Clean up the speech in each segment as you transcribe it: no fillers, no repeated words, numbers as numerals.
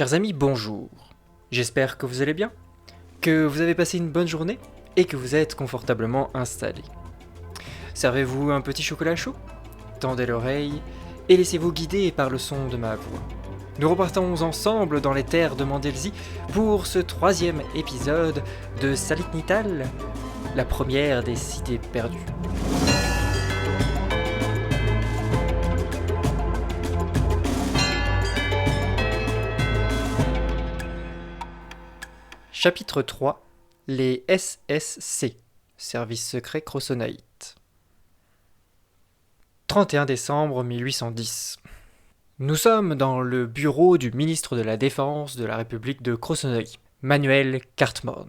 Chers amis, bonjour. J'espère que vous allez bien, que vous avez passé une bonne journée et que vous êtes confortablement installés. Servez-vous un petit chocolat chaud, tendez l'oreille et laissez-vous guider par le son de ma voix. Nous repartons ensemble dans les terres de Mandelzi pour ce 3e épisode de Salit Nital, la première des cités perdues. Chapitre 3. Les SSC, Service secret Crossonite. 31 décembre 1810. Nous sommes dans le bureau du ministre de la Défense de la République de Crossonite, Manuel Cartman.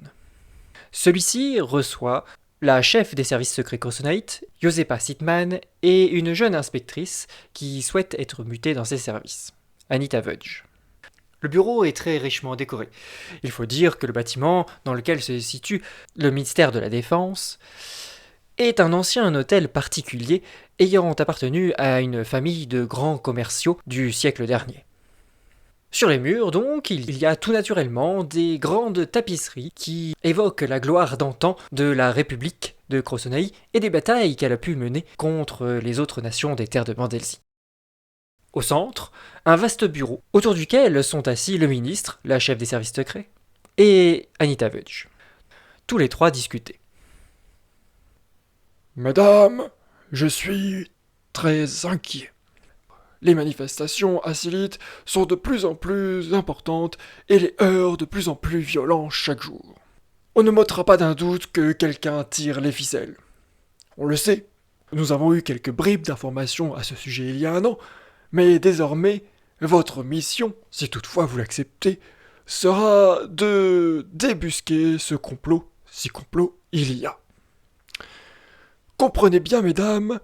Celui-ci reçoit la chef des services secrets Crossonite, Josepa Sitman, et une jeune inspectrice qui souhaite être mutée dans ses services, Anita Vudge. Le bureau est très richement décoré. Il faut dire que le bâtiment dans lequel se situe le ministère de la Défense est un ancien hôtel particulier ayant appartenu à une famille de grands commerciaux du siècle dernier. Sur les murs, donc, il y a tout naturellement des grandes tapisseries qui évoquent la gloire d'antan de la République de Crossonite et des batailles qu'elle a pu mener contre les autres nations des terres de Mandelzi. Au centre, un vaste bureau, autour duquel sont assis le ministre, la chef des services secrets, et Anita Vudge. Tous les trois discutaient. Madame, je suis très inquiet. Les manifestations à Salit sont de plus en plus importantes et les heurts de plus en plus violents chaque jour. On ne m'ôtera pas d'un doute que quelqu'un tire les ficelles. On le sait, nous avons eu quelques bribes d'informations à ce sujet il y a un an, mais désormais, votre mission, si toutefois vous l'acceptez, sera de débusquer ce complot, si complot il y a. Comprenez bien, mesdames,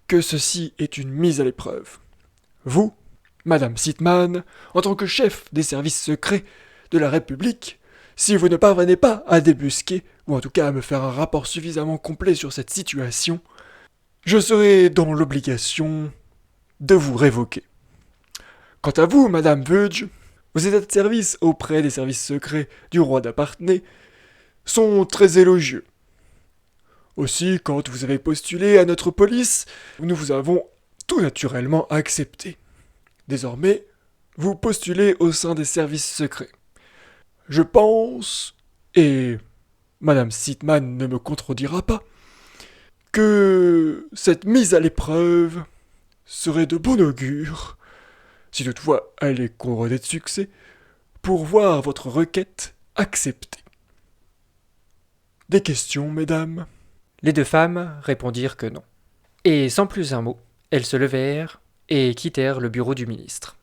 que ceci est une mise à l'épreuve. Vous, Madame Sitman, en tant que chef des services secrets de la République, si vous ne parvenez pas à débusquer, ou en tout cas à me faire un rapport suffisamment complet sur cette situation, je serai dans l'obligation de vous révoquer. Quant à vous, Madame Vudge, vos états de service auprès des services secrets du roi d'Apartenay sont très élogieux. Aussi, quand vous avez postulé à notre police, nous vous avons tout naturellement accepté. Désormais, vous postulez au sein des services secrets. Je pense, et Madame Sitman ne me contredira pas, que cette mise à l'épreuve serait de bon augure, si toutefois elle est couronnée de succès, pour voir votre requête acceptée. Des questions, mesdames ? Les deux femmes répondirent que non. Et sans plus un mot, elles se levèrent et quittèrent le bureau du ministre.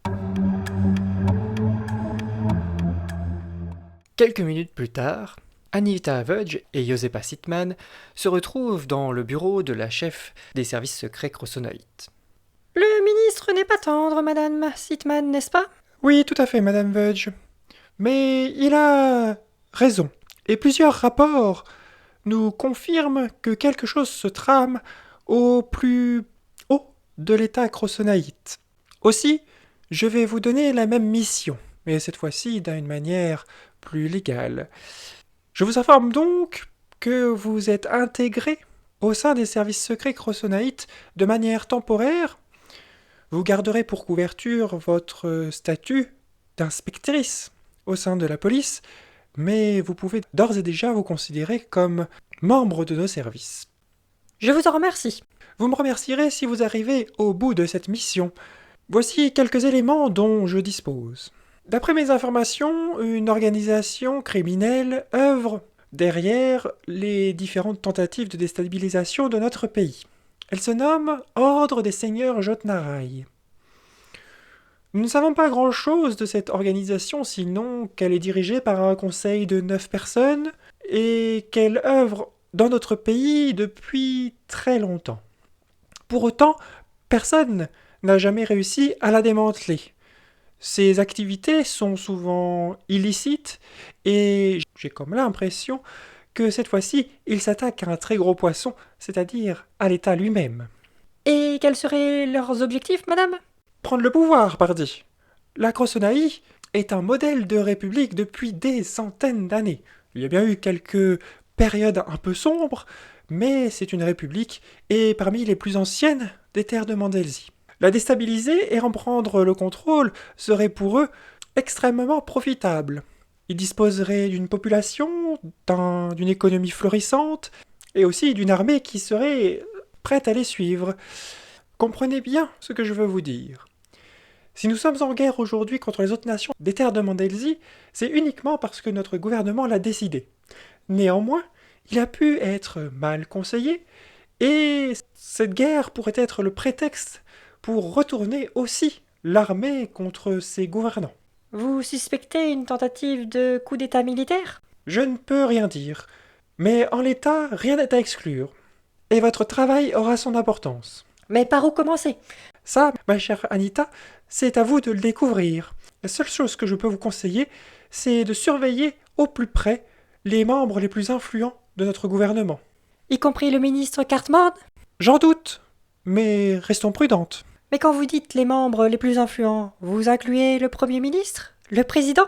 Quelques minutes plus tard, Anita Vudge et Josepa Sitman se retrouvent dans le bureau de la chef des services secrets Crossonite. « Le ministre n'est pas tendre, Madame Sitman, n'est-ce pas ?»« Oui, tout à fait, Madame Vudge. Mais il a raison. Et plusieurs rapports nous confirment que quelque chose se trame au plus haut de l'État Crossonite. Aussi, je vais vous donner la même mission, mais cette fois-ci d'une manière plus légale. Je vous informe donc que vous êtes intégré au sein des services secrets Crossonite de manière temporaire. Vous garderez pour couverture votre statut d'inspectrice au sein de la police, mais vous pouvez d'ores et déjà vous considérer comme membre de nos services. Je vous en remercie. Vous me remercierez si vous arrivez au bout de cette mission. Voici quelques éléments dont je dispose. D'après mes informations, une organisation criminelle œuvre derrière les différentes tentatives de déstabilisation de notre pays. Elle se nomme Ordre des Seigneurs Jotnaraï. Nous ne savons pas grand-chose de cette organisation, sinon qu'elle est dirigée par un conseil de 9 personnes et qu'elle œuvre dans notre pays depuis très longtemps. Pour autant, personne n'a jamais réussi à la démanteler. Ses activités sont souvent illicites et j'ai comme l'impression que cette fois-ci, il s'attaque à un très gros poisson, c'est-à-dire à l'État lui-même. Et quels seraient leurs objectifs, Madame ? Prendre le pouvoir, pardi. La Crossonite est un modèle de république depuis des centaines d'années. Il y a bien eu quelques périodes un peu sombres, mais c'est une république et parmi les plus anciennes des terres de Mandelsi. La déstabiliser et en prendre le contrôle serait pour eux extrêmement profitable. Ils disposeraient d'une population, d'une économie florissante et aussi d'une armée qui serait prête à les suivre. Comprenez bien ce que je veux vous dire. Si nous sommes en guerre aujourd'hui contre les autres nations des terres de Mandelsi, c'est uniquement parce que notre gouvernement l'a décidé. Néanmoins, il a pu être mal conseillé, et cette guerre pourrait être le prétexte pour retourner aussi l'armée contre ses gouvernants. Vous suspectez une tentative de coup d'État militaire? Je ne peux rien dire, mais en l'état, rien n'est à exclure, et votre travail aura son importance. Mais par où commencer? Ça, ma chère Anita, c'est à vous de le découvrir. La seule chose que je peux vous conseiller, c'est de surveiller au plus près les membres les plus influents de notre gouvernement. Y compris le ministre Cartman? J'en doute, mais restons prudentes. Mais quand vous dites les membres les plus influents, vous incluez le Premier ministre? Le président?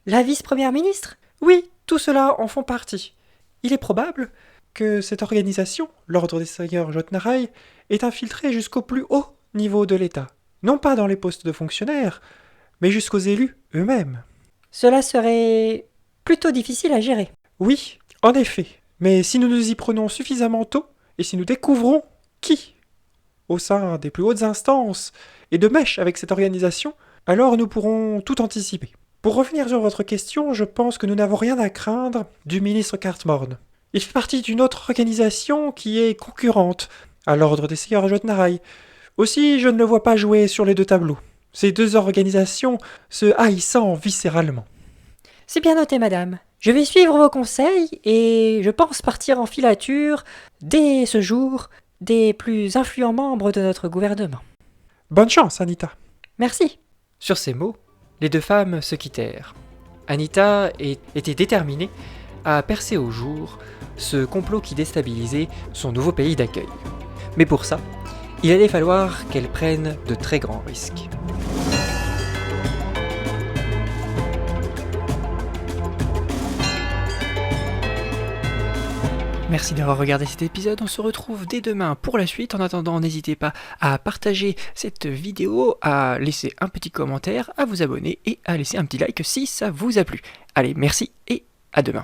La vice-première ministre? Oui, tout cela en font partie. Il est probable que cette organisation, l'Ordre des Seigneurs Jotnaraï, est infiltrée jusqu'au plus haut niveau de l'État. Non pas dans les postes de fonctionnaires, mais jusqu'aux élus eux-mêmes. Cela serait plutôt difficile à gérer. Oui, en effet. Mais si nous nous y prenons suffisamment tôt, et si nous découvrons qui, au sein des plus hautes instances, est de mèche avec cette organisation, alors nous pourrons tout anticiper. Pour revenir sur votre question, je pense que nous n'avons rien à craindre du ministre Cartmorn. Il fait partie d'une autre organisation qui est concurrente à l'Ordre des Seigneurs Jotnaraï. Aussi, je ne le vois pas jouer sur les deux tableaux. Ces deux organisations se haïssant viscéralement. C'est bien noté, madame. Je vais suivre vos conseils et je pense partir en filature dès ce jour des plus influents membres de notre gouvernement. Bonne chance, Anita. Merci. Sur ces mots, les deux femmes se quittèrent. Anita était déterminée à percer au jour ce complot qui déstabilisait son nouveau pays d'accueil. Mais pour ça, il allait falloir qu'elle prenne de très grands risques. Merci d'avoir regardé cet épisode, on se retrouve dès demain pour la suite. En attendant, n'hésitez pas à partager cette vidéo, à laisser un petit commentaire, à vous abonner et à laisser un petit like si ça vous a plu. Allez, merci et à demain.